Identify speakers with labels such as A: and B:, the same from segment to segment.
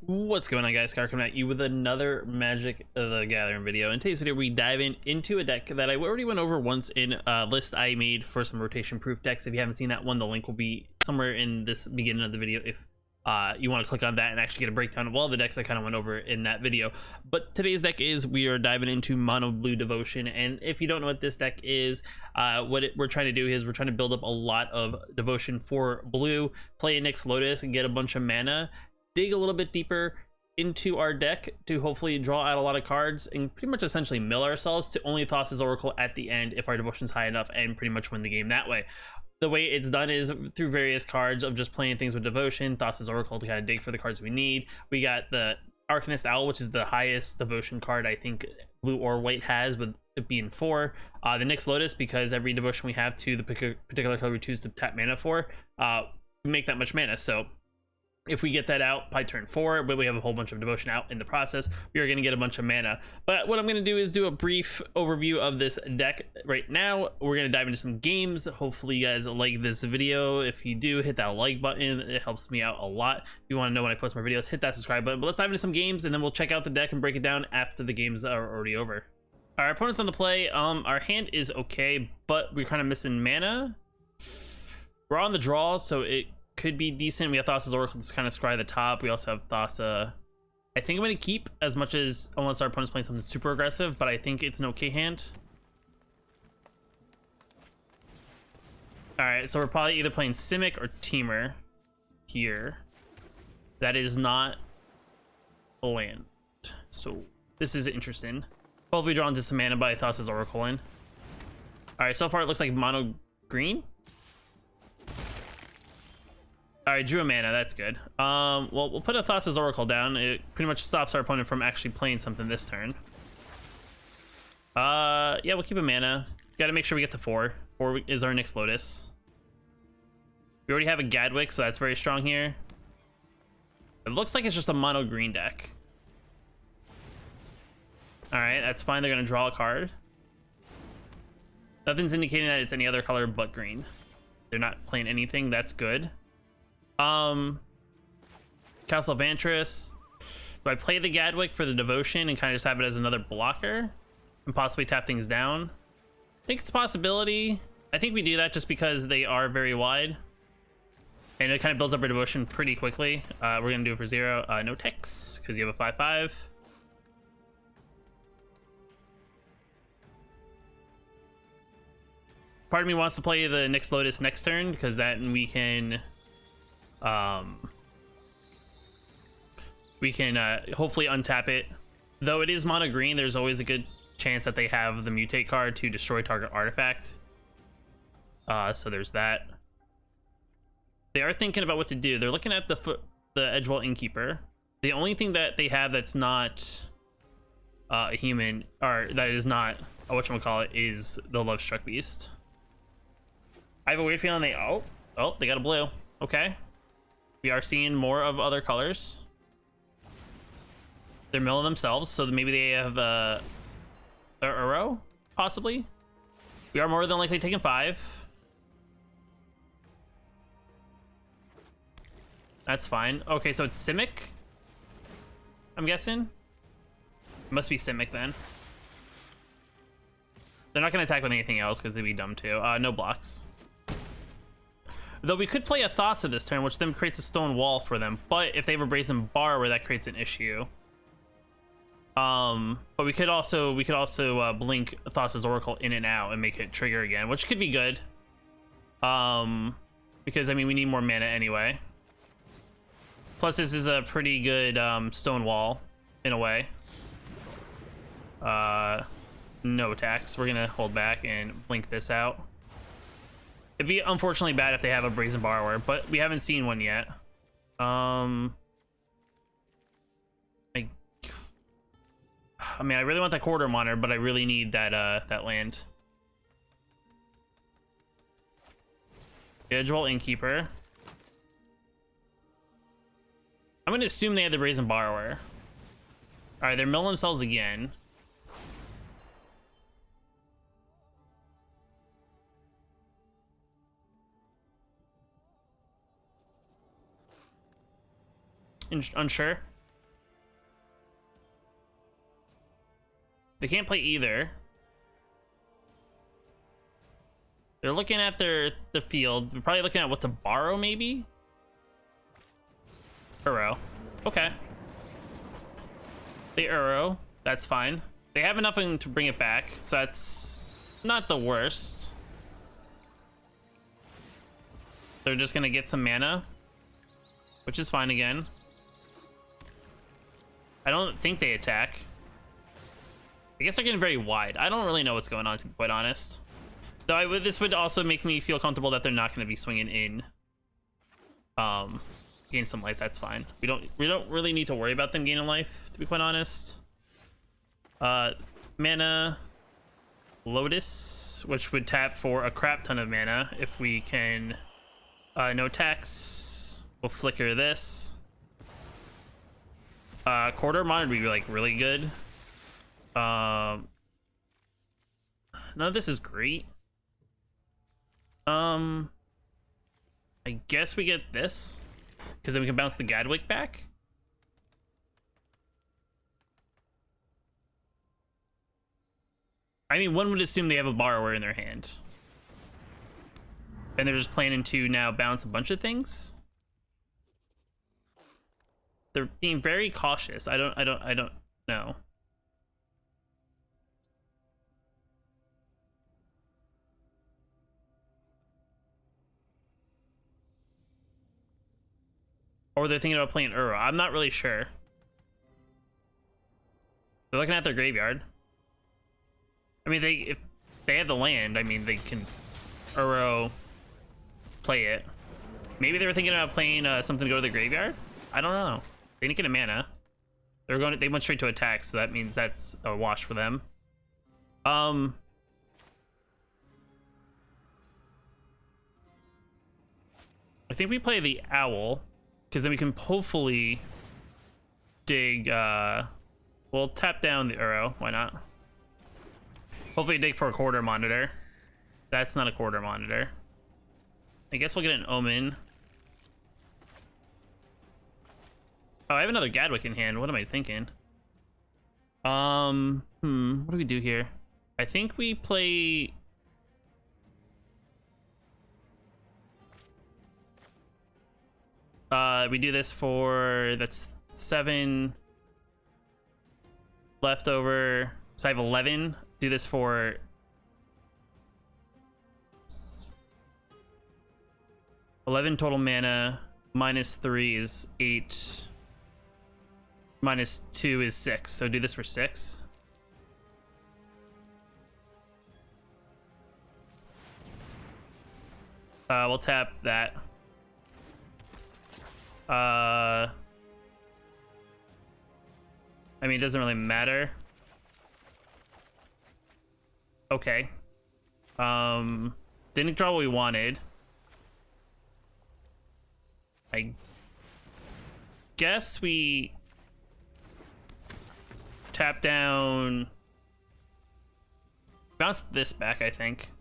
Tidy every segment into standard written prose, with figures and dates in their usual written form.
A: What's going on, guys? Scar coming at you with another Magic the Gathering video. In today's video, we dive into a deck that I already went over once in a list I made for some rotation proof decks. If you haven't seen that one, the link will be somewhere in this beginning of the video if you want to click on that and actually get a breakdown of all the decks I kind of went over in that video. But today's deck we are diving into Mono Blue Devotion, and if you don't know what this deck is, we're trying to do is we're trying to build up a lot of Devotion for blue, play Nyx Lotus and get a bunch of mana, dig a little bit deeper into our deck to hopefully draw out a lot of cards and pretty much essentially mill ourselves to only Thassa's Oracle at the end if our devotion's high enough, and pretty much win the game that way. The way it's done is through various cards of just playing things with devotion, Thassa's Oracle to kind of dig for the cards we need. We got the Arcanist Owl, which is the highest devotion card I think blue or white has, with it being 4. The Nyx Lotus, because every devotion we have to the particular color we choose to tap mana for, we make that much mana. So if we get that out by turn 4, but we have a whole bunch of devotion out in the process, we are going to get a bunch of mana. But what I'm going to do is do a brief overview of this deck right now. We're going to dive into some games. Hopefully you guys like this video. If you do, hit that like button. It helps me out a lot. If you want to know when I post my videos, hit that subscribe button. But let's dive into some games, and then we'll check out the deck and break it down after the games are already over. Our opponent's on the play. Our hand is okay, but we're kind of missing mana. We're on the draw, so it could be decent. We have Thassa's Oracle to kind of scry the top. We also have Thassa. I think I'm going to keep as much as, unless our opponent's playing something super aggressive, but I think it's an okay hand. All right, so we're probably either playing Simic or Teamer here. That is not a land. So this is interesting. Hopefully draw into some mana by Thassa's Oracle in. All right, so far it looks like mono green. All right, drew a mana, that's good. Well, we'll put a Thassa's Oracle down. It pretty much stops our opponent from actually playing something this turn. Yeah, we'll keep a mana. Got to make sure we get to 4. 4 is our Nyx Lotus. We already have a Gadwick, so that's very strong here. It looks like it's just a mono green deck. All right, that's fine. They're gonna draw a card. Nothing's indicating that it's any other color but green. They're not playing anything. That's good. Castle Vantress. Do I play the Gadwick for the devotion and kind of just have it as another blocker and possibly tap things down? I think it's a possibility. I think we do that just because they are very wide, and it kind of builds up our devotion pretty quickly. We're gonna do it for 0. No text because you have a 5/5. Part of me wants to play the Nyx Lotus next turn because then we can hopefully untap it. Though it is mono green, there's always a good chance that they have the mutate card to destroy target artifact. So there's that. They are thinking about what to do. They're looking at the Edgewall Innkeeper. The only thing that they have that's not a human, or that is not a whatchamacallit, is the Lovestruck Beast. I have a weird feeling they they got a blue. Okay. We are seeing more of other colors. They're milling themselves, so maybe they have a Uro, possibly. We are more than likely taking 5. That's fine. Okay, so it's Simic, I'm guessing. It must be Simic then. They're not going to attack with anything else because they'd be dumb too. No blocks. Though we could play a Thassa this turn, which then creates a stone wall for them. But if they have a Brazen Bar, where that creates an issue. But we could also blink Thassa's Oracle in and out and make it trigger again, which could be good. Because I mean we need more mana anyway. Plus this is a pretty good stone wall in a way. No attacks. We're gonna hold back and blink this out. It'd be unfortunately bad if they have a Brazen Borrower, but we haven't seen one yet. I mean, I really want that Quarter Monitor, but I really need that that land. Edgewall Innkeeper. I'm gonna assume they have the Brazen Borrower. All right, they're milling themselves again. Unsure. They can't play either. They're looking at the field. They're probably looking at what to borrow, maybe? Uro. Okay. They Uro. That's fine. They have enough to bring it back, so that's not the worst. They're just gonna get some mana, which is fine again. I don't think they attack. I guess they're getting very wide. I don't really know what's going on, to be quite honest. Though this would also make me feel comfortable that they're not going to be swinging in. Gain some life. That's fine. We don't really need to worry about them gaining life, to be quite honest. Mana Lotus, which would tap for a crap ton of mana if we can. No tax. We'll flicker this. Quarter Monitor would be like really good. None of this is great. I guess we get this, because then we can bounce the Gadwick back. I mean, one would assume they have a borrower in their hand, and they're just planning to now bounce a bunch of things. They're being very cautious. I don't know. Or they're thinking about playing Uro. I'm not really sure. They're looking at their graveyard. I mean, if they have the land, I mean, they can Uro play it. Maybe they were thinking about playing something to go to the graveyard. I don't know. They didn't get a mana. They went straight to attack, so that means that's a wash for them. I think we play the Owl, because then we can hopefully dig. We'll tap down the Uro. Why not? Hopefully dig for a Quarter Monitor. That's not a Quarter Monitor. I guess we'll get an Omen. Oh, I have another Gadwick in hand. What am I thinking? What do we do here? I think we play. We do this for, that's 7 left over. So I have 11. Do this for 11 total mana. -3 is 8. -2 is 6. So do this for 6. We'll tap that. I mean, it doesn't really matter. Okay. Didn't draw what we wanted. I guess we tap down. Bounce this back, I think.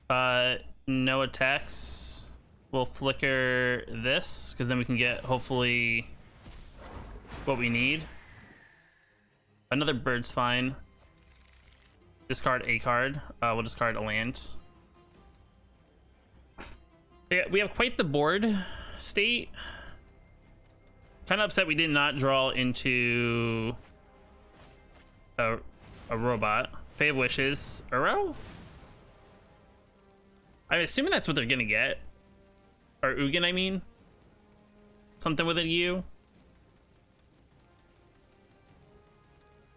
A: No attacks. We'll flicker this, because then we can get, hopefully, what we need. Another bird's fine. Discard a card. We'll discard a land. Yeah, we have quite the board state. Kind of upset we did not draw into a robot. Fey of Wishes. Uro? I'm assuming that's what they're gonna get. Or Ugin, I mean. Something with a U.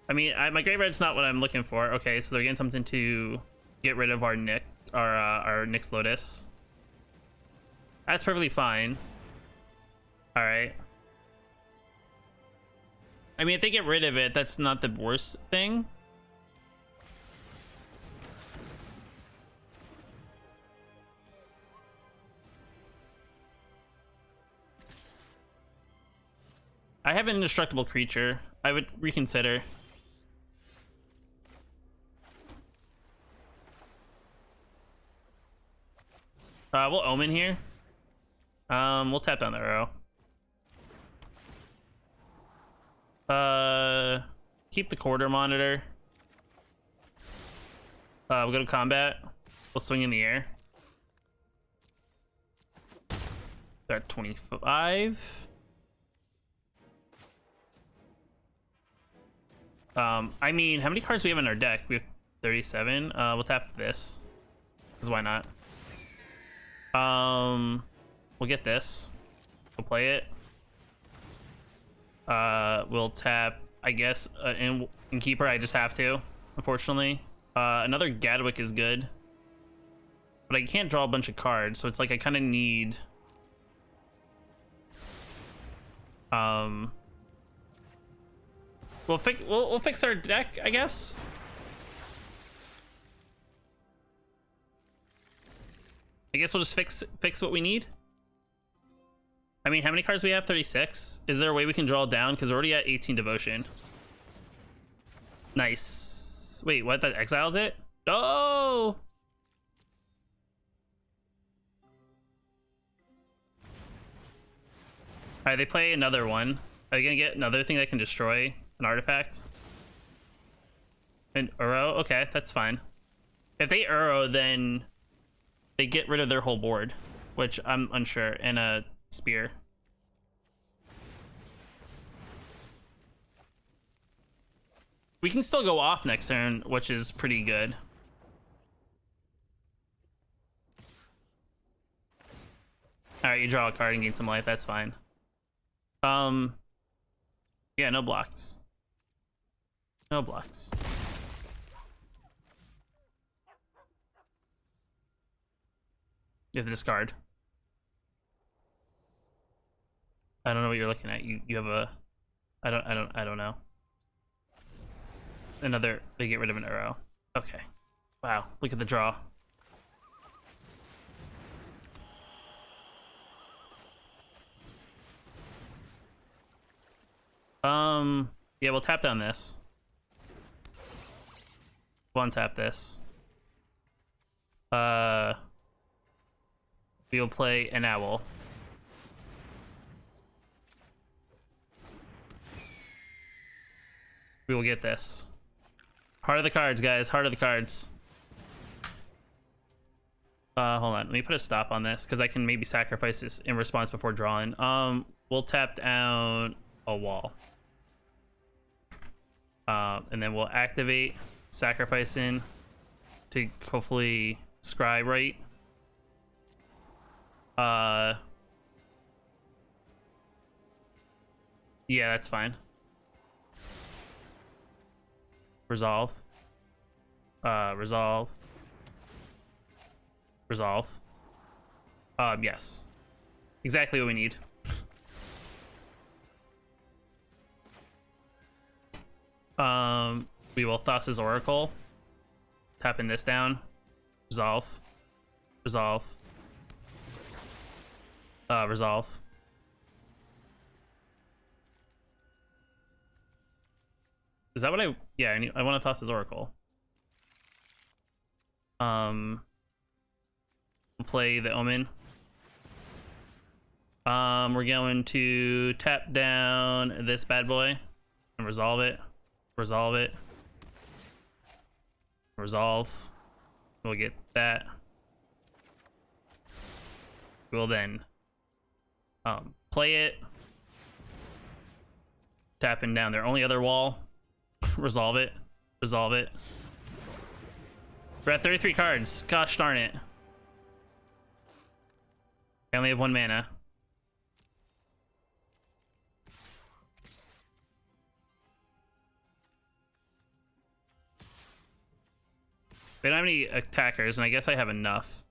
A: I mean, my graveyard's not what I'm looking for. Okay, so they're getting something to get rid of our Nyx Lotus. That's perfectly fine. All right. I mean, if they get rid of it, that's not the worst thing. I have an indestructible creature. I would reconsider. We'll Omen here. We'll tap down the Uro. Keep the quarter monitor. We'll go to combat. We'll swing in the air. They're at 25. I mean, how many cards do we have in our deck? We have 37. We'll tap this. Because why not? We'll get this. We'll play it. We'll tap, I guess, in Keeper. I just have to, unfortunately. Another Gadwick is good. But I can't draw a bunch of cards, so it's like I kind of need... We'll fix our deck, I guess. I guess we'll just fix what we need. I mean, how many cards do we have? 36. Is there a way we can draw down? Because we're already at 18 devotion. Nice. Wait, what? That exiles it? Oh! Alright, they play another one. Are you gonna get another thing that can destroy an artifact? An Uro? Okay, that's fine. If they Uro, then they get rid of their whole board, which I'm unsure, and a spear. We can still go off next turn, which is pretty good. Alright, you draw a card and gain some life, that's fine. Yeah, no blocks. No blocks. You have to discard. I don't know what you're looking at. You have a... I don't know. Another... They get rid of an arrow. Okay. Wow, look at the draw. Yeah, we'll tap down this. We'll untap this. We'll play an owl. We will get this. Heart of the cards, guys. Heart of the cards. Hold on. Let me put a stop on this because I can maybe sacrifice this in response before drawing. We'll tap down a wall. And then we'll activate sacrificing to hopefully scry right. Yeah, that's fine. Resolve. Resolve. Resolve. Yes. Exactly what we need. We will Thassa's Oracle. Tapping this down. Resolve. Resolve. Resolve. Is that what I... Yeah, I want to Thassa's Oracle. We'll play the Omen. We're going to tap down this bad boy and resolve it. Resolve it. Resolve. We'll get that. We'll then play it. Tapping down their only other wall. Resolve it. Resolve it. We're at 33 cards. Gosh darn it. I only have 1 mana. They don't have any attackers, and I guess I have enough.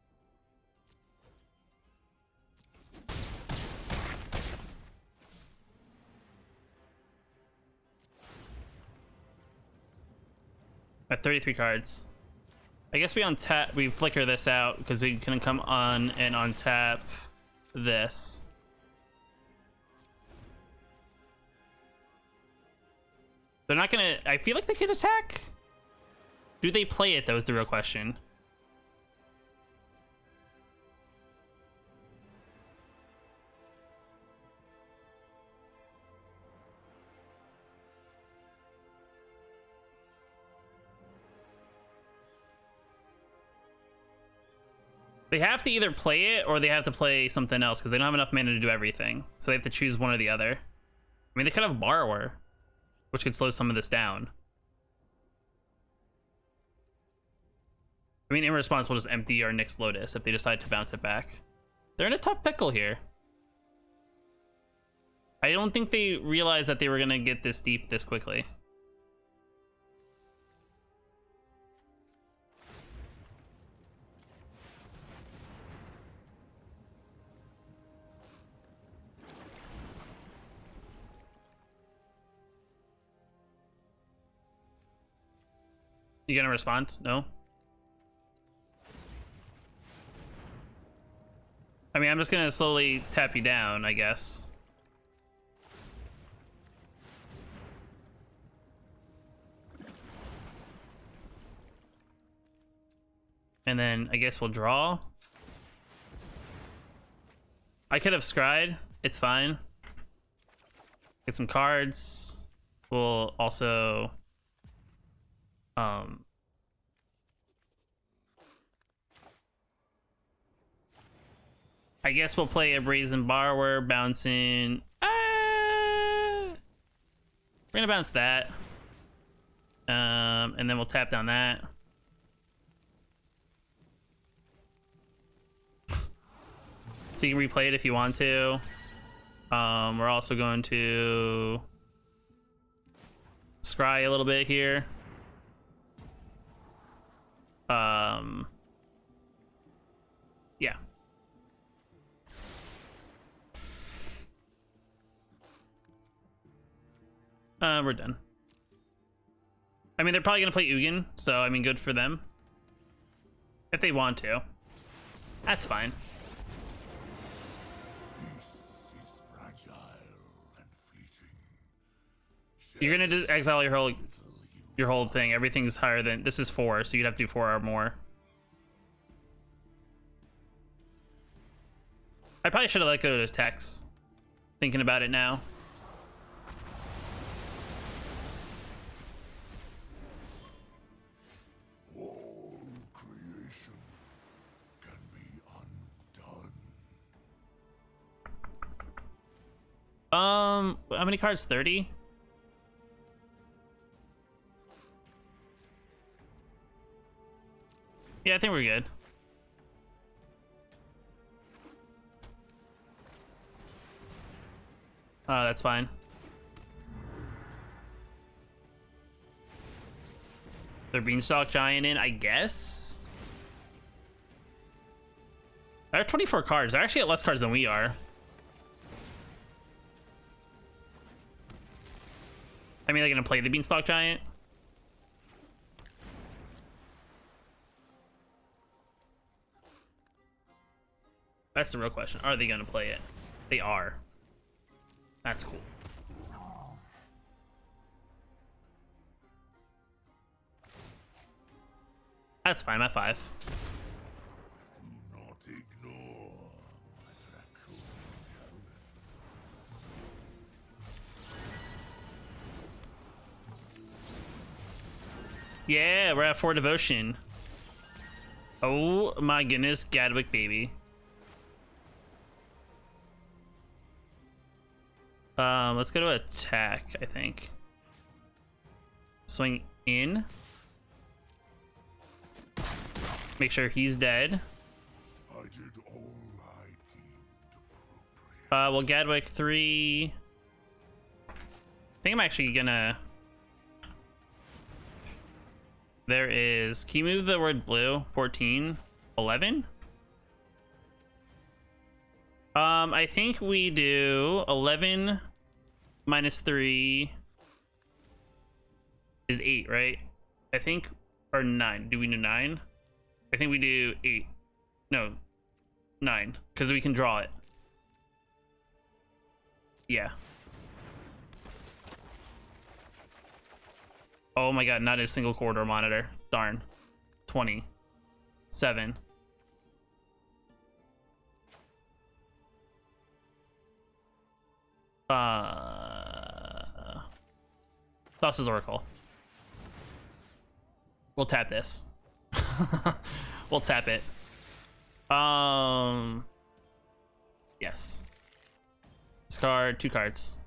A: At 33 cards. I guess we flicker this out because we can come on and untap this. They're not gonna... I feel like they could attack. Do they play it, though, is the real question. They have to either play it or they have to play something else because they don't have enough mana to do everything. So they have to choose one or the other. I mean, they could have Borrower, which could slow some of this down. I mean, in response, we'll just empty our Nyx Lotus if they decide to bounce it back. They're in a tough pickle here. I don't think they realized that they were gonna get this deep this quickly. You gonna respond? No? I mean, I'm just gonna slowly tap you down, I guess. And then I guess we'll draw. I could have scryed. It's fine. Get some cards. We'll also I guess we'll play a Brazen Borrower, bouncing. We're gonna bounce that. And then we'll tap down that. So you can replay it if you want to. We're also going to scry a little bit here. Yeah. We're done. I mean, they're probably gonna play Ugin, so I mean, good for them. If they want to. That's fine. You're gonna just exile your whole thing. Everything's higher than this is 4, so you'd have to do 4 or more. I probably should have let go of those texts. Thinking about it now.
B: All creation can be undone.
A: How many cards? 30? Yeah, I think we're good. That's fine. They're Beanstalk Giant in, I guess? They're 24 cards. They're actually at less cards than we are. I mean, they're gonna play the Beanstalk Giant. That's the real question. Are they gonna play it? They are. That's cool. That's fine, I'm at 5.
B: Do not ignore my raccoon talent.
A: Yeah, we're at 4 devotion. Oh my goodness, Gadwick baby. Let's go to attack, I think. Swing in. Make sure he's dead.
B: I did all I deemed appropriate.
A: Well, Gadwick 3. I think I'm actually gonna. There is. Can you move the word blue? 14, 11. I think we do 11 minus 3 is 8, right? I think, or 9. Do we do 9? I think we do 8. No, 9, because we can draw it. Yeah. Oh my god, not a single corridor monitor. Darn. 20. 7. Thassa's Oracle. We'll tap this. We'll tap it. Yes. Discard 2 cards.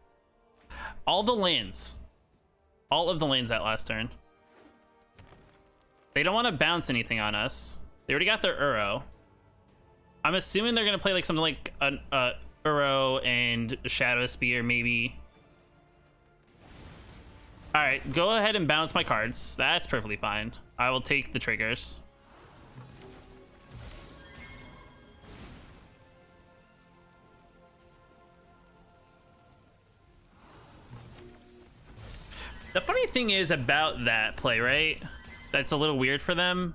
A: All the lands. All of the lands that last turn. They don't want to bounce anything on us. They already got their Uro. I'm assuming they're gonna play like something like an Uro and Shadow Spear, maybe. All right, go ahead and bounce my cards. That's perfectly fine. I will take the triggers. The funny thing is about that play, right? That's a little weird for them.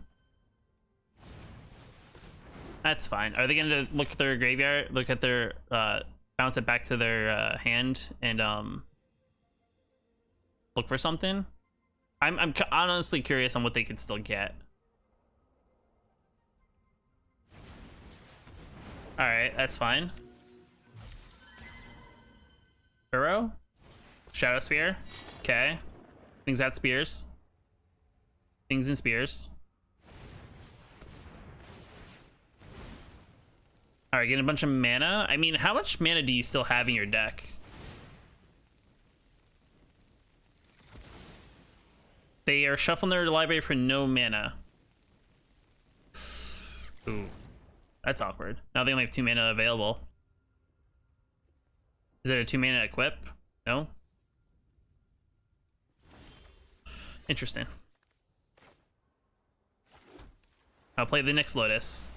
A: That's fine. Are they going to look at their graveyard, look at their, bounce it back to their hand and look for something? I'm honestly curious on what they could still get. All right, that's fine. Uro? Shadow Spear? Okay. Things at spears. Things and spears. All right, getting a bunch of mana. I mean, how much mana do you still have in your deck? They are shuffling their library for no mana. Ooh, that's awkward. Now they only have 2 mana available. Is it a 2 mana equip? No? Interesting. I'll play the Nyx Lotus.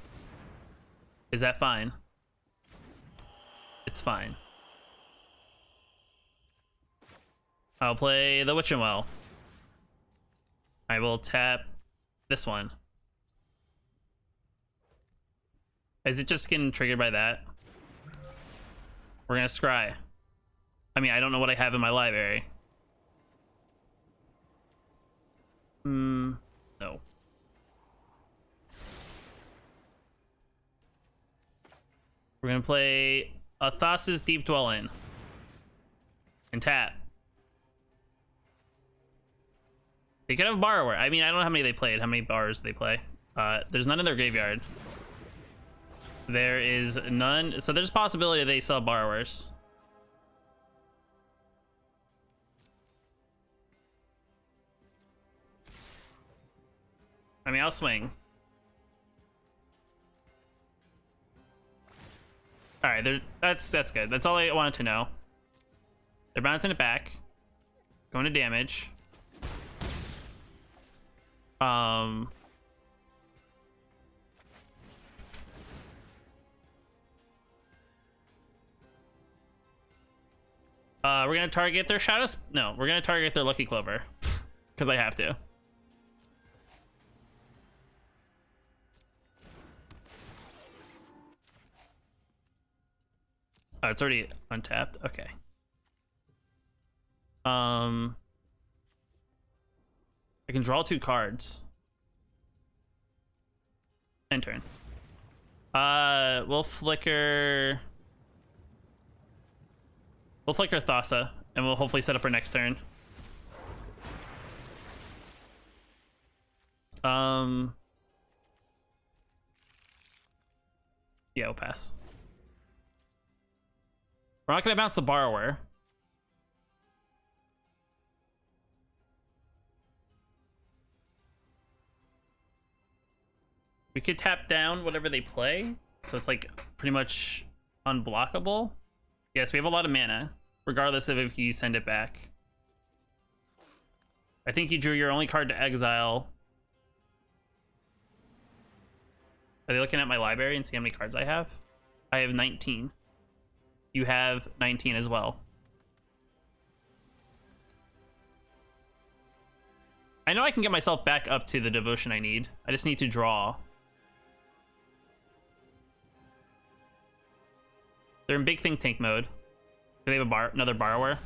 A: Is that fine? It's fine. I'll play the Witch and Well. I will tap this one. Is it just getting triggered by that? We're gonna scry. I mean, I don't know what I have in my library. No. We're gonna play a Thassa's Deep Dwelling and tap. They could have a Borrower. I mean, I don't know how many they played, how many bars they play. There's none in their graveyard. There is none, so there's a possibility they sell Borrowers. I mean, I'll swing. All right, that's good. That's all I wanted to know. They're bouncing it back, going to damage. We're gonna target their shadows. No, we're gonna target their Lucky Clover because I have to. Oh, it's already untapped. Okay. I can draw 2 cards. End turn. We'll flicker Thassa, and we'll hopefully set up our next turn. Yeah, we'll pass. We're not gonna bounce the Borrower. We could tap down whatever they play, so it's like pretty much unblockable. Yes, we have a lot of mana, regardless of if you send it back. I think you drew your only card to exile. Are they looking at my library and see how many cards I have? I have 19. You have 19 as well. I know I can get myself back up to the devotion I need. I just need to draw. They're in big think tank mode. Do they have another Borrower?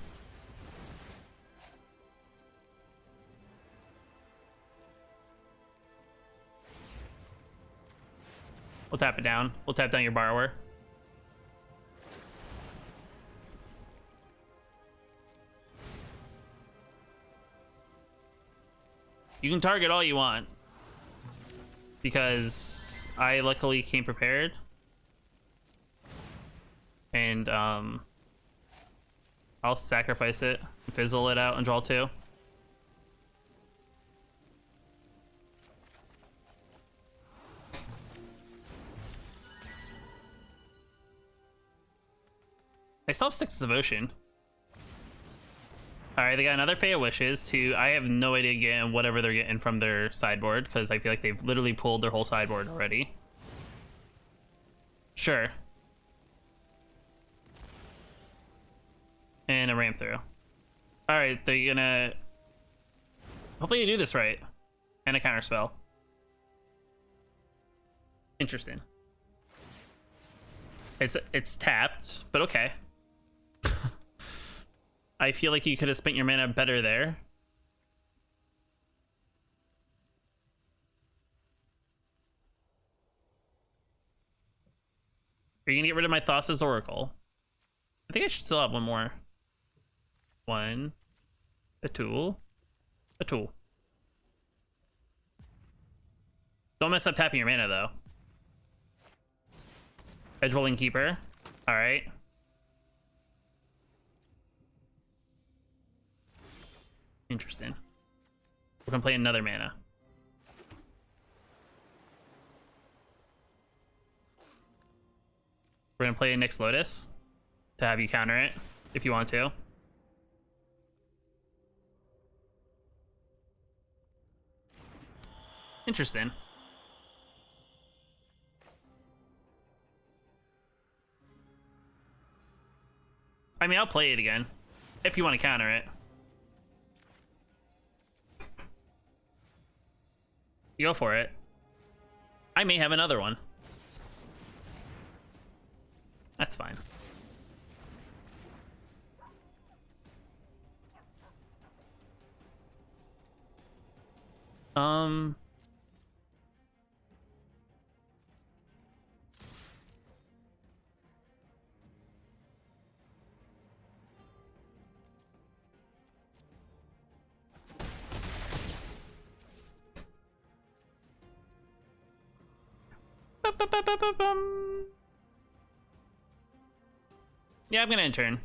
A: We'll tap it down. We'll tap down your Borrower. You can target all you want, because I luckily came prepared. And I'll sacrifice it, fizzle it out, and draw 2. I still have 6 devotion. Alright, they got another Fey of Wishes to... I have no idea again whatever they're getting from their sideboard, because I feel like they've literally pulled their whole sideboard already. Sure. And a ramp through. Alright, they're gonna... Hopefully you do this right. And a counter spell. Interesting. It's tapped, but okay. I feel like you could have spent your mana better there. Are you gonna get rid of my Thassa's Oracle? I think I should still have one more. One. A tool. A tool. Don't mess up tapping your mana, though. Edge rolling keeper. Alright. Interesting. We're gonna play another mana. We're gonna play a Nyx Lotus to have you counter it if you want to. Interesting. I mean, I'll play it again if you want to counter it. You go for it. I may have another one. That's fine. Yeah, I'm gonna intern.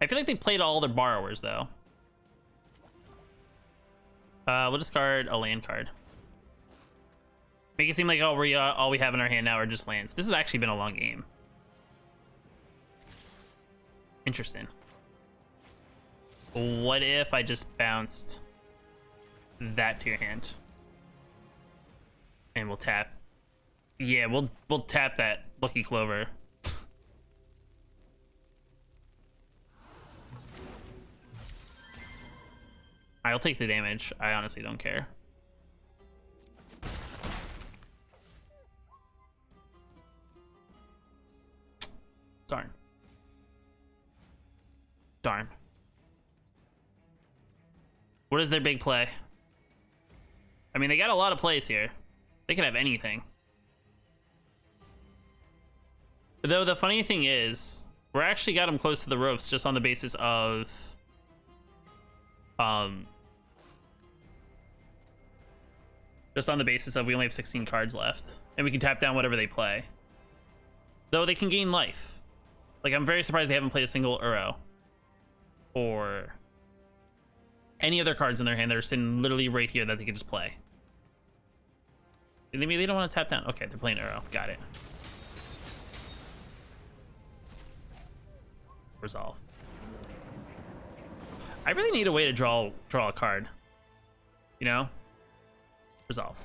A: I feel like they played all their borrowers though. We'll discard a land card. Make it seem like all we have in our hand now are just lands. This has actually been a long game. Interesting. What if I just bounced that to your hand? And we'll tap. Yeah, we'll tap that Lucky Clover. I'll take the damage. I honestly don't care. Darn. Darn. What is their big play? I mean, they got a lot of plays here. They could have anything. Though the funny thing is, we're actually got them close to the ropes just on the basis of... Just on the basis of we only have 16 cards left. And we can tap down whatever they play. Though they can gain life. Like, I'm very surprised they haven't played a single Uro. Or any other cards in their hand that are sitting literally right here that they could just play. Maybe they don't want to tap down. Okay, they're playing Uro. Got it. Resolve. I really need a way to draw a card. You know? Resolve.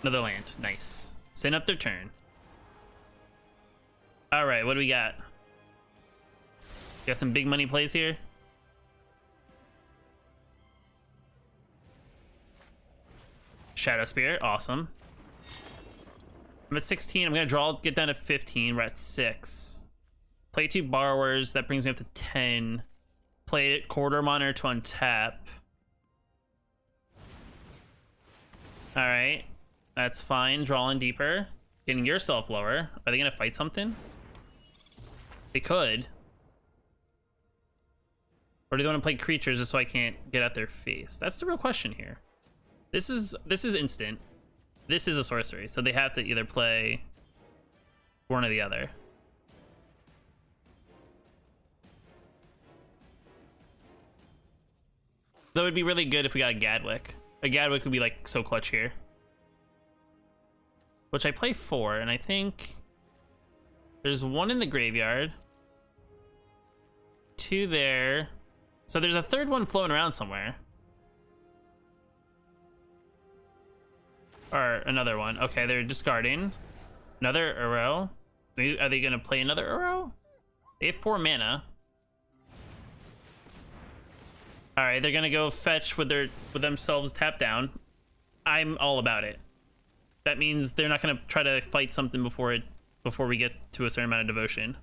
A: Another land. Nice. Send up their turn. Alright, what do we got? Got some big money plays here. Shadow Spirit, awesome. I'm at 16. I'm gonna draw, get down to 15. We're at 6. Play 2 borrowers. That brings me up to 10. Play it, quarter monitor to untap. Alright. That's fine. Drawing deeper. Getting yourself lower. Are they gonna fight something? They could. Or do they want to play creatures just so I can't get at their face? That's the real question here. This is instant. This is a sorcery, so they have to either play one or the other. Though it'd be really good if we got a Gadwick. A Gadwick would be like so clutch here. Which I play 4, and I think there's 1 in the graveyard, 2 there. So there's a 3rd one floating around somewhere. Or another one. Okay, they're discarding. Another Uro. Are they gonna play another Uro? They have 4 mana. Alright, they're gonna go fetch with themselves tap down. I'm all about it. That means they're not gonna try to fight something before we get to a certain amount of devotion.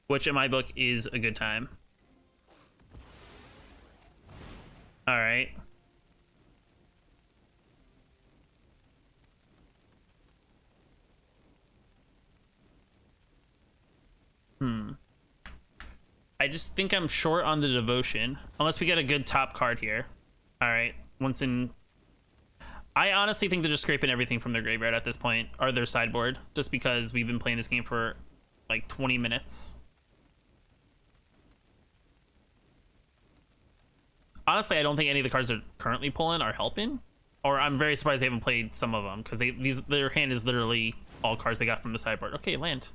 A: Which in my book is a good time. Alright. I just think I'm short on the devotion. Unless we get a good top card here. Alright, once in... I honestly think they're just scraping everything from their graveyard at this point, or their sideboard, just because we've been playing this game for like 20 minutes. Honestly, I don't think any of the cards they're currently pulling are helping. Or I'm very surprised they haven't played some of them, because their hand is literally all cards they got from the sideboard. Okay, land.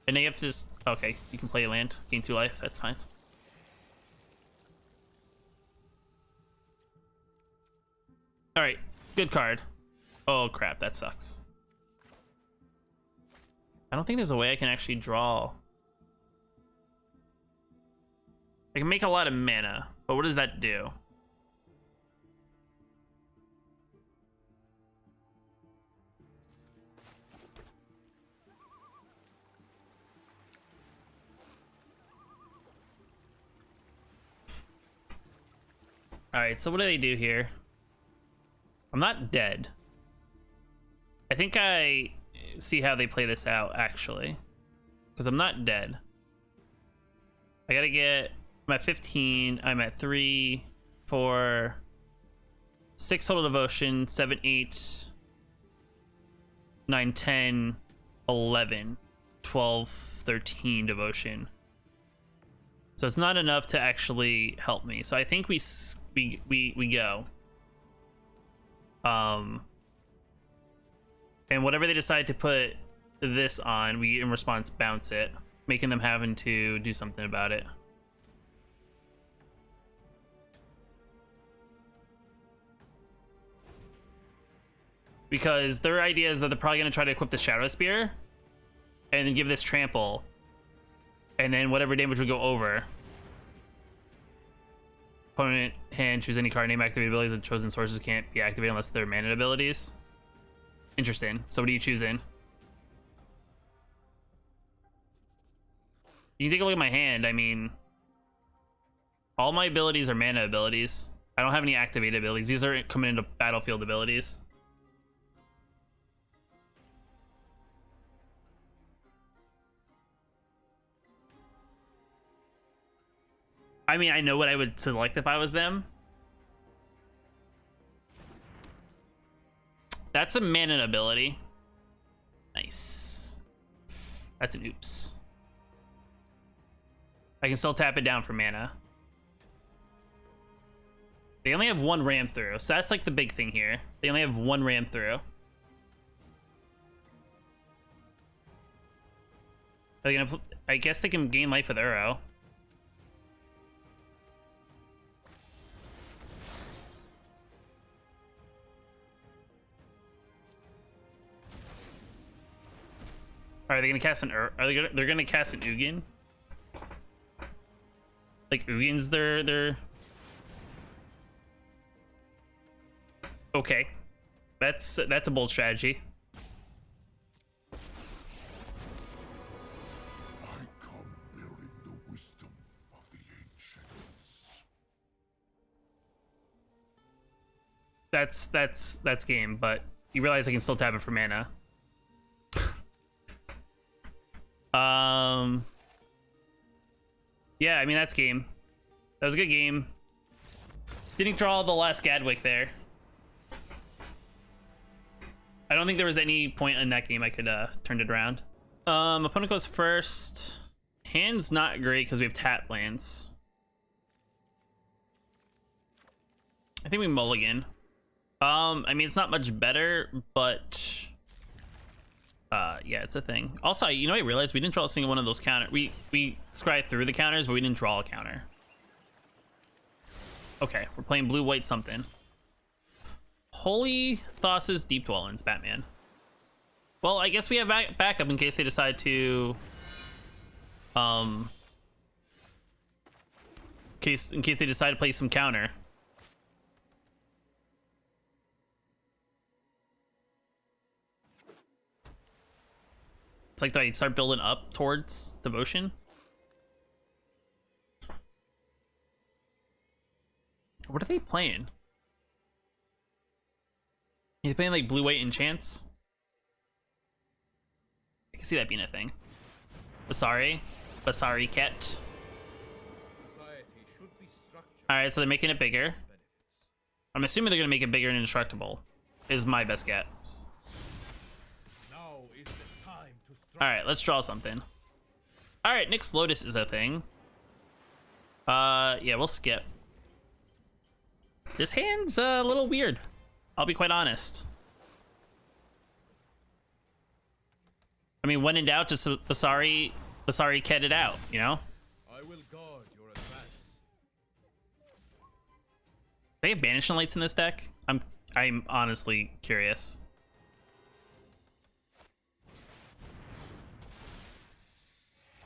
A: And they have to just... Okay, you can play a land, gain 2 life, that's fine. Alright, good card. Oh crap, that sucks. I don't think there's a way I can actually draw. I can make a lot of mana, but what does that do? Alright, so what do they do here? I'm not dead. I think I see how they play this out, actually. Because I'm not dead. I gotta get... I'm at 15. I'm at 3, 4, 6 total devotion, 7, 8, 9, 10, 11, 12, 13 devotion. So it's not enough to actually help me. So I think we go. And whatever they decide to put this on, we in response bounce it, making them having to do something about it. Because their idea is that they're probably going to try to equip the Shadow Spear and then give this trample, and then whatever damage would go over. Opponent hand, choose any card, name activate abilities of chosen sources can't be activated unless they're mana abilities. Interesting. So what are you choosing? You can take a look at my hand. I mean, all my abilities are mana abilities. I don't have any activated abilities. These are coming into battlefield abilities. I mean, I know what I would select if I was them. That's a mana ability. Nice. That's an oops. I can still tap it down for mana. They only have 1 ram through, so that's like the big thing here. They only have 1 ram through. Are they gonna? I guess they can gain life with Uro. Are they gonna cast an they're gonna cast an Ugin? Like Ugin's their okay. That's a bold strategy.
B: I come bearing the wisdom of the ancients.
A: That's game, but you realize I can still tap it for mana. Yeah, I mean, that's game. That was a good game. Didn't draw the last Gadwick there. I don't think there was any point in that game I could turn it around. Opponent goes first. Hand's not great because we have tap lands. I think we mulligan. I mean, it's not much better, but yeah, it's a thing. Also, you know, I realized we didn't draw a single one of those counter. We scry through the counters, but we didn't draw a counter. Okay, we're playing blue, white, something. Holy Thassa's Deep Dwellings, Batman. Well, I guess we have backup in case they decide to, in case they decide to play some counter. It's like, do I start building up towards devotion? What are they playing? Are they playing like blue, white, enchants? I can see that being a thing. Basari Ket. Alright, so they're making it bigger. I'm assuming they're gonna make it bigger and indestructible. Is my best guess. Alright, let's draw something. Alright, Nyx Lotus is a thing. Yeah, we'll skip. This hand's a little weird. I'll be quite honest. I mean, when in doubt, just Basari Ket it out, you know?
C: I will guard your advance.
A: They have Banishing Lights in this deck? I'm honestly curious.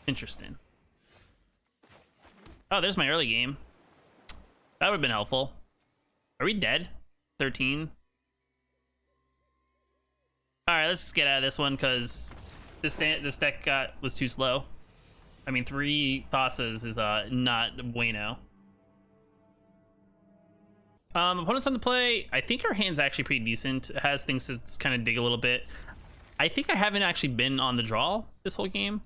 A: Interesting. Oh, there's my early game. That would have been helpful. Are we dead? 13. All right, let's just get out of this one because this deck was too slow. I mean, 3 Thassas is not bueno. Opponents on the play. I think our hand's actually pretty decent. It has things to kind of dig a little bit. I think I haven't actually been on the draw this whole game.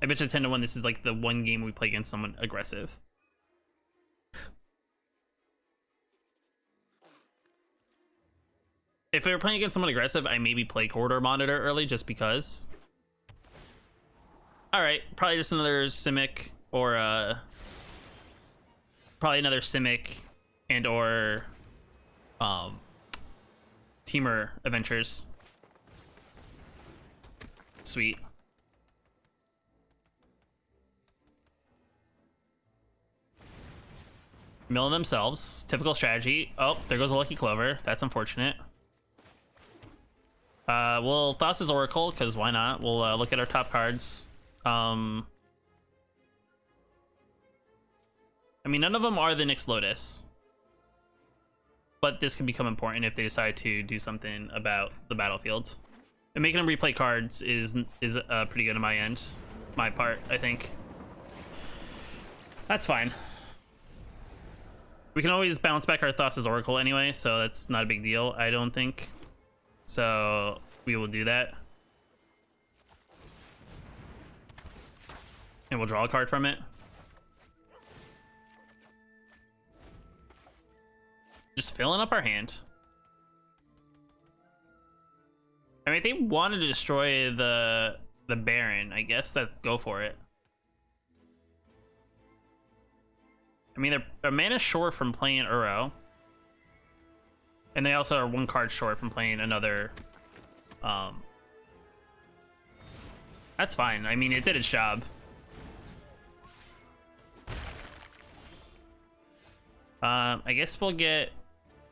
A: I bet you 10-1 this is like the one game we play against someone aggressive. If we were playing against someone aggressive, I maybe play Corridor Monitor early just because. Alright, probably just another Simic or probably another Simic and or Teamer Adventures. Sweet. Milling themselves. Typical strategy. Oh, there goes a Lucky Clover. That's unfortunate. We'll Thassa's Oracle, because why not? We'll look at our top cards. I mean, none of them are the Nyx Lotus. But this can become important if they decide to do something about the battlefield. And making them replay cards is pretty good on my end. My part, I think. That's fine. We can always bounce back our Thassa's Oracle anyway, so that's not a big deal, I don't think. So we will do that. And we'll draw a card from it. Just filling up our hand. I mean, if they wanted to destroy the Baron, I guess that go for it. I mean, they're a mana short from playing Uro. And they also are 1 card short from playing another. That's fine. I mean, it did its job. I guess we'll get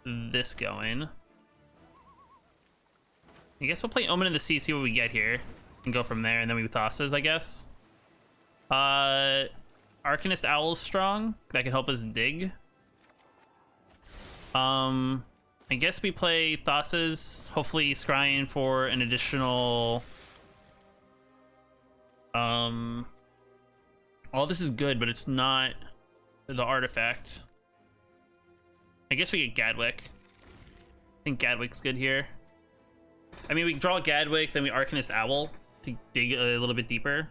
A: this going. I guess we'll play Omen of the Sea, see what we get here, and go from there, and then we Thassas, I guess. Arcanist Owl's strong. That can help us dig. I guess we play Thassas, hopefully scrying for an additional... All this is good, but it's not the artifact. I guess we get Gadwick. I think Gadwick's good here. I mean, we can draw Gadwick, then we Arcanist Owl to dig a little bit deeper.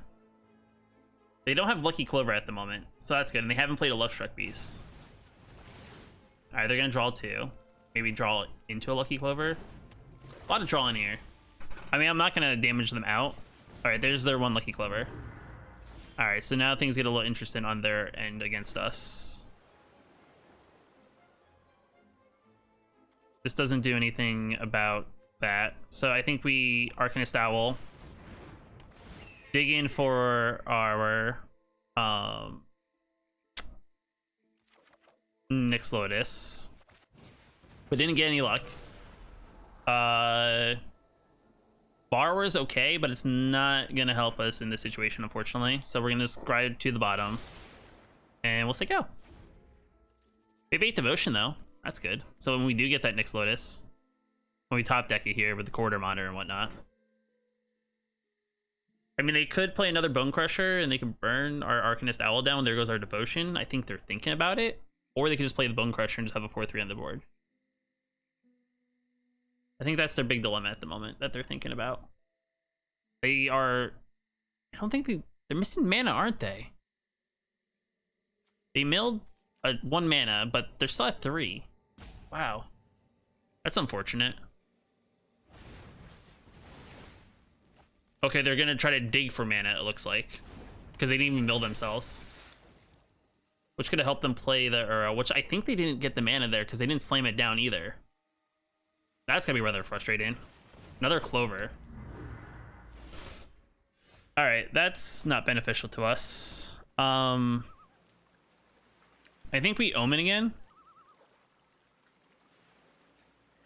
A: They don't have Lucky Clover at the moment, so that's good. And they haven't played a Lovestruck Beast. All right, they're gonna draw 2. Maybe draw into a Lucky Clover. A lot of drawing here. I mean, I'm not gonna damage them out. All right, there's their 1 Lucky Clover. All right, so now things get a little interesting on their end against us. This doesn't do anything about that. So I think we Arcanist Owl. Dig in for our Nyx Lotus. But didn't get any luck. Borrower's okay, but it's not gonna help us in this situation, unfortunately. So we're gonna just grind to the bottom. And we'll say go. We have 8 Devotion though. That's good. So when we do get that Nyx Lotus, when we top deck it here with the quarter monitor and whatnot. I mean, they could play another Bone Crusher and they could burn our Arcanist Owl down. There goes our Devotion. I think they're thinking about it. Or they could just play the Bone Crusher and just have a 4-3 on the board. I think that's their big dilemma at the moment that they're thinking about. They are... I don't think they're missing mana, aren't they? They milled 1 mana, but they're still at 3. Wow. That's unfortunate. Okay, they're gonna try to dig for mana, it looks like. Because they didn't even mill themselves. Which could have helped them play the Uro, which I think they didn't get the mana there because they didn't slam it down either. That's gonna be rather frustrating. Another Clover. Alright, that's not beneficial to us. I think we Omen again.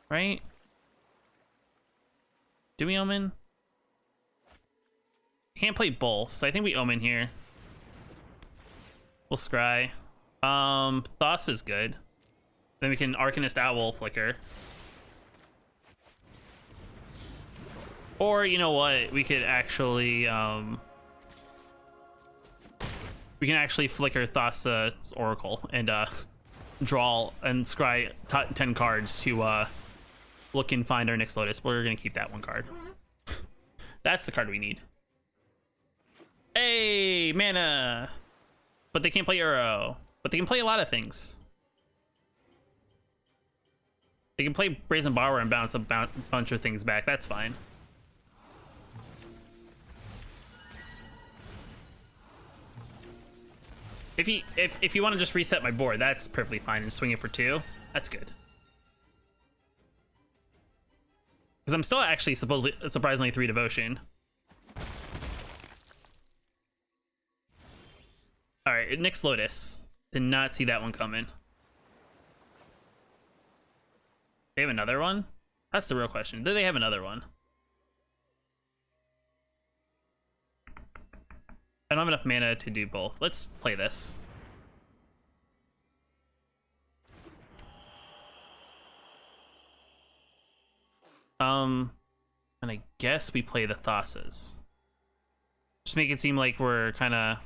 A: Right? Do we Omen? Can't play both, so I think we Omen here. We'll Scry. Thassa is good. Then we can Arcanist Owl Flicker. Or, you know what, we could actually, we can actually Flicker Thassa's Oracle and, draw and scry 10 cards to, look and find our Nyx Lotus. We're gonna keep that 1 card. That's the card we need. Hey, mana! But they can't play Uro. But they can play a lot of things. They can play Brazen Borrower and bounce a bunch of things back. That's fine. If you want to just reset my board, that's perfectly fine and swing it for 2. That's good. Because I'm still actually surprisingly 3 Devotion. All right, Nyx Lotus. Did not see that one coming. They have another one? That's the real question. Do they have another one? I don't have enough mana to do both. Let's play this. And I guess we play the Thassas. Just make it seem like we're kind of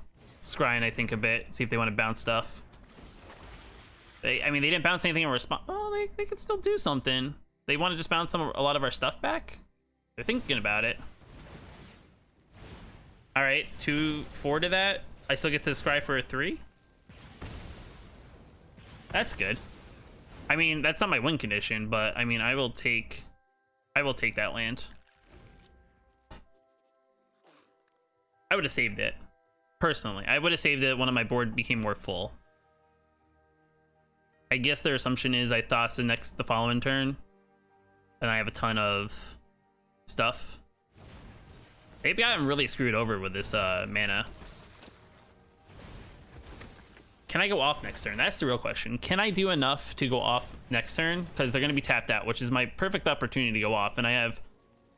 A: scrying, I think, a bit. See if they want to bounce stuff. I mean, they didn't bounce anything in response. Oh, they could still do something. They want to just bounce a lot of our stuff back? They're thinking about it. All right, 2-4 to that. I still get to scry for a 3. That's good. I mean, that's not my win condition, but I mean, I will take that land. I would have saved it. Personally, I would have saved it when my board became more full. I guess their assumption is I Thassa the following turn, and I have a ton of stuff. Maybe I'm really screwed over with this mana. Can I go off next turn? That's the real question. Can I do enough to go off next turn? Because they're going to be tapped out, which is my perfect opportunity to go off. And I have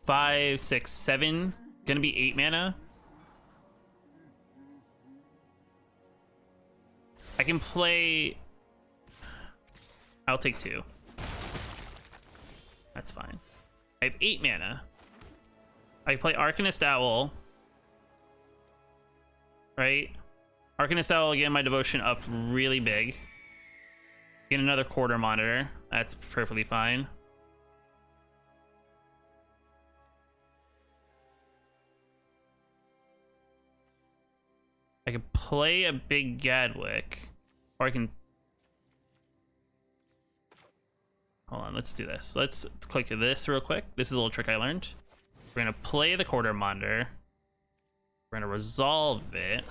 A: 5, 6, 7. Going to be 8 mana. I can play... I'll take 2. That's fine. I have 8 mana. I can play Arcanist Owl. Right? Arcanist Owl, again, my Devotion up really big. Get another quarter monitor. That's perfectly fine. I could play a big Gadwick. Or I can... hold on, let's do this. Let's click this real quick. This is a little trick I learned. We're gonna play the quarter monitor. We're gonna resolve it.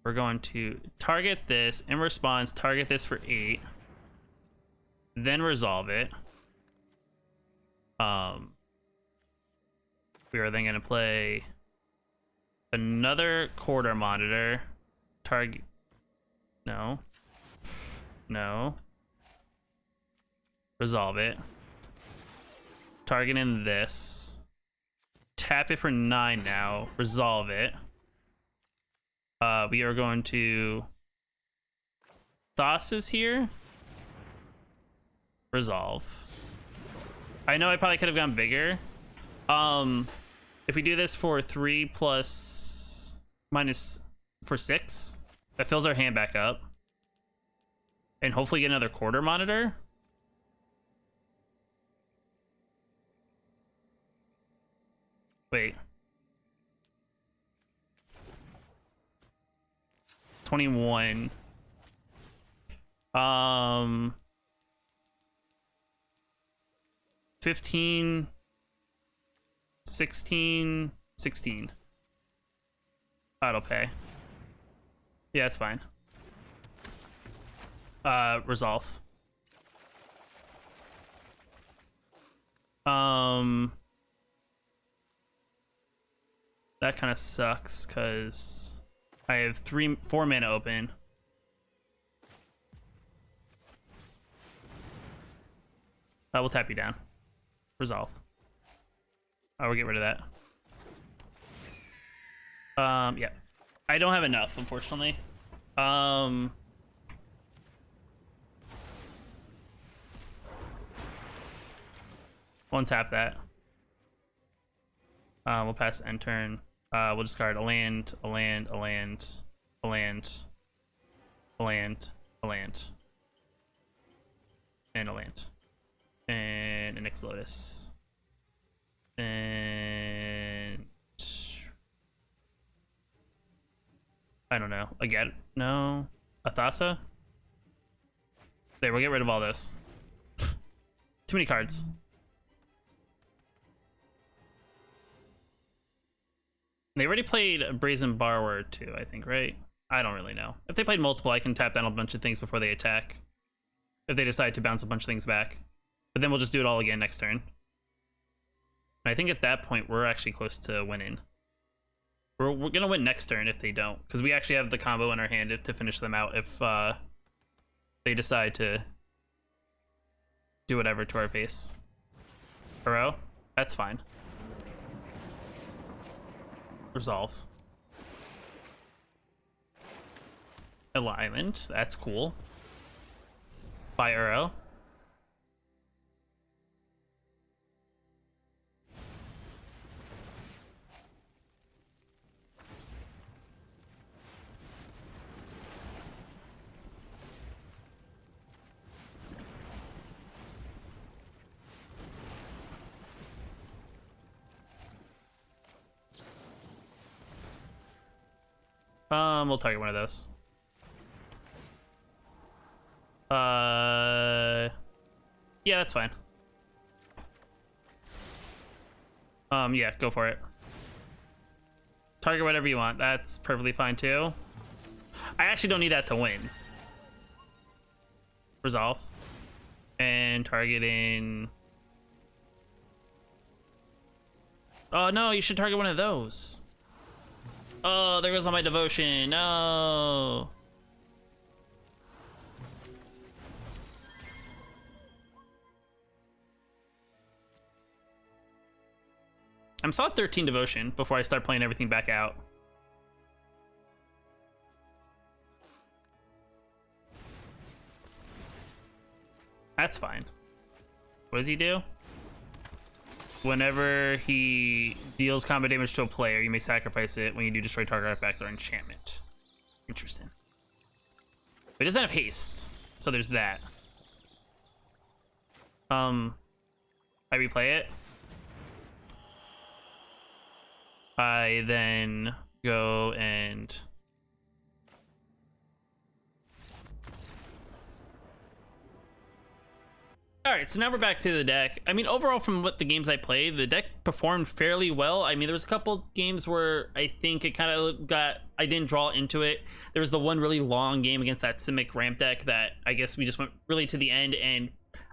A: We're going to target this, in response, target this for 8. Then resolve it. We are then gonna play another quarter monitor. Target, no. Resolve it. Targeting this. Tap it for 9 now. Resolve it. We are going to Thassa is here. Resolve. I know I probably could have gone bigger. If we do this for 3 plus minus for 6, that fills our hand back up. And hopefully get another quarter monitor. Wait. 21. 15. 16. 16. Auto pay. Yeah, it's fine. Resolve. That kind of sucks because I have 4 mana open. I will tap you down. Resolve. I will get rid of that. Yeah. I don't have enough, unfortunately. One tap that. We'll pass end turn. We'll discard a land, a land, a land, a land, a land, a land, and a land, and a Nyx Lotus, and I don't know. Again, no, a Thassa. There, we'll get rid of all this. Too many cards. They already played a Brazen Borrower too, I think, right? I don't really know. If they played multiple, I can tap down a bunch of things before they attack. If they decide to bounce a bunch of things back. But then we'll just do it all again next turn. And I think at that point, we're actually close to winning. We're going to win next turn if they don't. Because we actually have the combo in our hand to finish them out if they decide to do whatever to our face. Hero? That's fine. Resolve. Alignment, that's cool. Buy Uro. We'll target one of those. Yeah, that's fine. Yeah, go for it. Target whatever you want. That's perfectly fine too. I actually don't need that to win. Resolve. And targeting. Oh no, you should target one of those. Oh, there goes all my devotion. No. I'm still at 13 devotion before I start playing everything back out. That's fine. What does he do? Whenever he deals combat damage to a player, you may sacrifice it. When you do, destroy target artifact or enchantment. Interesting. But he doesn't have haste, so there's that. I replay it. I then go and All right, so now we're back to the deck. I mean, overall, from what the games I played, the deck performed fairly well. I mean, there was a couple games where I think it kind of I didn't draw into it. There was the one really long game against that Simic ramp deck that I guess we just went really to the end, and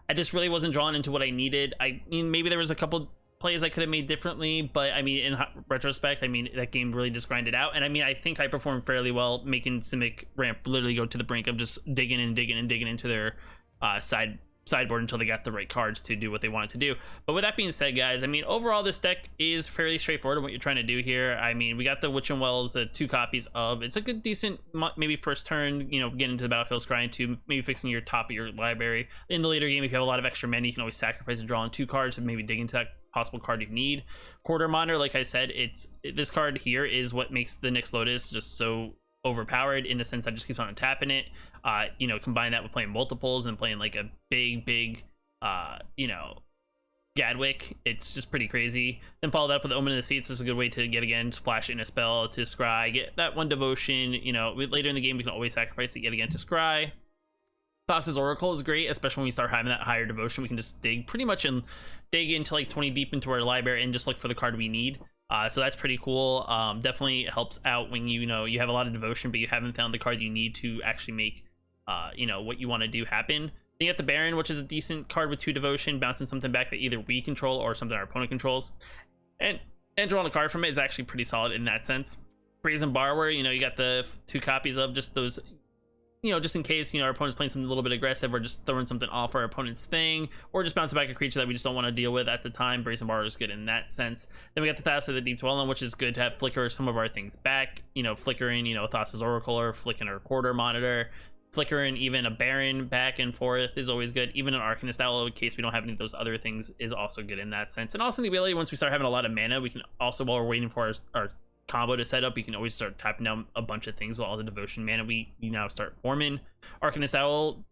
A: I just really wasn't drawn into what I needed. I mean, maybe there was a couple plays I could have made differently, but I mean, in retrospect, I mean, that game really just grinded out. And I mean, I think I performed fairly well, making Simic ramp literally go to the brink of just digging and digging and digging into their sideboard until they got the right cards to do what they wanted to do. But with that being said, guys, I mean, overall this deck is fairly straightforward in what you're trying to do here. I mean, we got the Witch and Wells, the 2 copies of. It's a good, decent, maybe first turn, you know, get into the battlefield, scrying 2, maybe fixing your top of your library. In the later game, if you have a lot of extra mana, you can always sacrifice and draw on 2 cards and maybe dig into that possible card you need. Quarter Monitor, like I said, this card here is what makes the Nyx Lotus just so overpowered, in the sense that just keeps on tapping it. You know, combine that with playing multiples and playing like a big you know, Gadwick, it's just pretty crazy. Then follow that up with Omen of the Seats. This is a good way to get, again, flash in a spell to scry, get that 1 devotion. You know, later in the game we can always sacrifice it yet again to scry. Thassa's Oracle is great, especially when we start having that higher devotion. We can just dig pretty much and dig into like 20 deep into our library and just look for the card we need. So that's pretty cool. Definitely helps out when you know you have a lot of devotion but you haven't found the card you need to actually make you know, what you want to do happen. Then you got the Baron, which is a decent card with 2 devotion, bouncing something back that either we control or something our opponent controls, and drawing a card from it is actually pretty solid in that sense. Brazen Borrower, you know, you got the 2 copies of just those, you know, just in case, you know, our opponent's playing something a little bit aggressive or just throwing something off our opponent's thing, or just bouncing back a creature that we just don't want to deal with at the time. Brazen Borrower is good in that sense. Then we got the Thassa, the Deep Dwelling, which is good to have flicker some of our things back, you know, flickering, you know, Thassa's Oracle or flicking our Quarter Monitor. Flickering even a Baron back and forth is always good. Even an Arcanist Owl, in case we don't have any of those other things, is also good in that sense. And also the ability, once we start having a lot of mana, we can also, while we're waiting for our combo to set up, you can always start tapping down a bunch of things while all the devotion mana we now start forming. Arcanist Owl,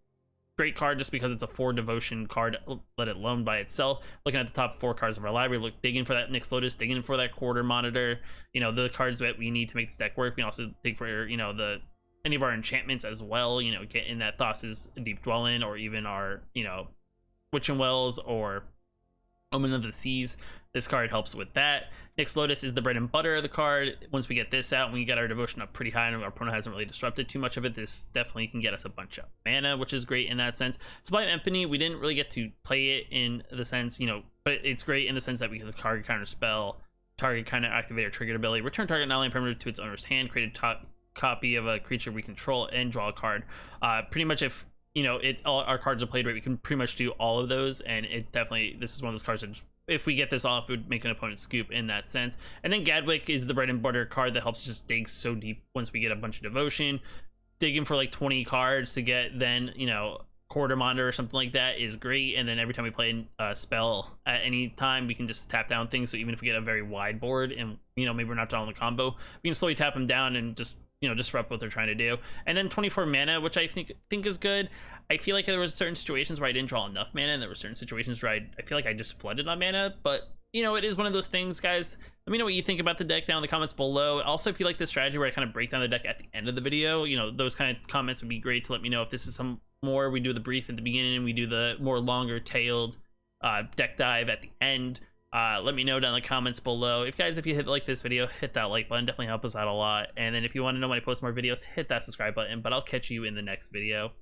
A: great card just because it's a 4 devotion card, let it alone by itself. Looking at the top 4 cards of our library, digging for that Nyx Lotus, digging for that Quarter Monitor, you know, the cards that we need to make this deck work. We can also dig for, you know, any of our enchantments as well, you know, get in that Thassa's Deep Dwelling, or even our, you know, Witch and Wells or Omen of the Seas. This card helps with that. Nyx Lotus is the bread and butter of the card. Once we get this out, when we get our devotion up pretty high and our opponent hasn't really disrupted too much of it, this definitely can get us a bunch of mana, which is great in that sense. Sublime Epiphany, we didn't really get to play it in the sense, you know, but it's great in the sense that we get the target counter spell, target kind of activate or triggered ability, return target non-land permanent to its owner's hand, create a copy of a creature we control, and draw a card. Pretty much, if you know all our cards are played right, we can pretty much do all of those, and it definitely, this is one of those cards that if we get this off, it would make an opponent scoop in that sense. And then Gadwick is the bread and butter card that helps just dig so deep once we get a bunch of devotion. Digging for like 20 cards to get then, you know, Quarter Monitor or something like that is great. And then every time we play a spell at any time, we can just tap down things. So even if we get a very wide board and, you know, maybe we're not drawing the combo, we can slowly tap them down and just, you know, disrupt what they're trying to do. And then 24 mana, which I think is good. I feel like there was certain situations where I didn't draw enough mana, and there were certain situations where I feel like I just flooded on mana. But, you know, it is one of those things, guys. Let me know what you think about the deck down in the comments below. Also, if you like this strategy where I kind of break down the deck at the end of the video, you know, those kind of comments would be great to let me know if this is some more. We do the brief at the beginning, we do the more longer tailed deck dive at the end. Let me know down in the comments below. If you like this video, hit that like button, definitely help us out a lot. And then if you want to know when I post more videos, hit that subscribe button. But I'll catch you in the next video.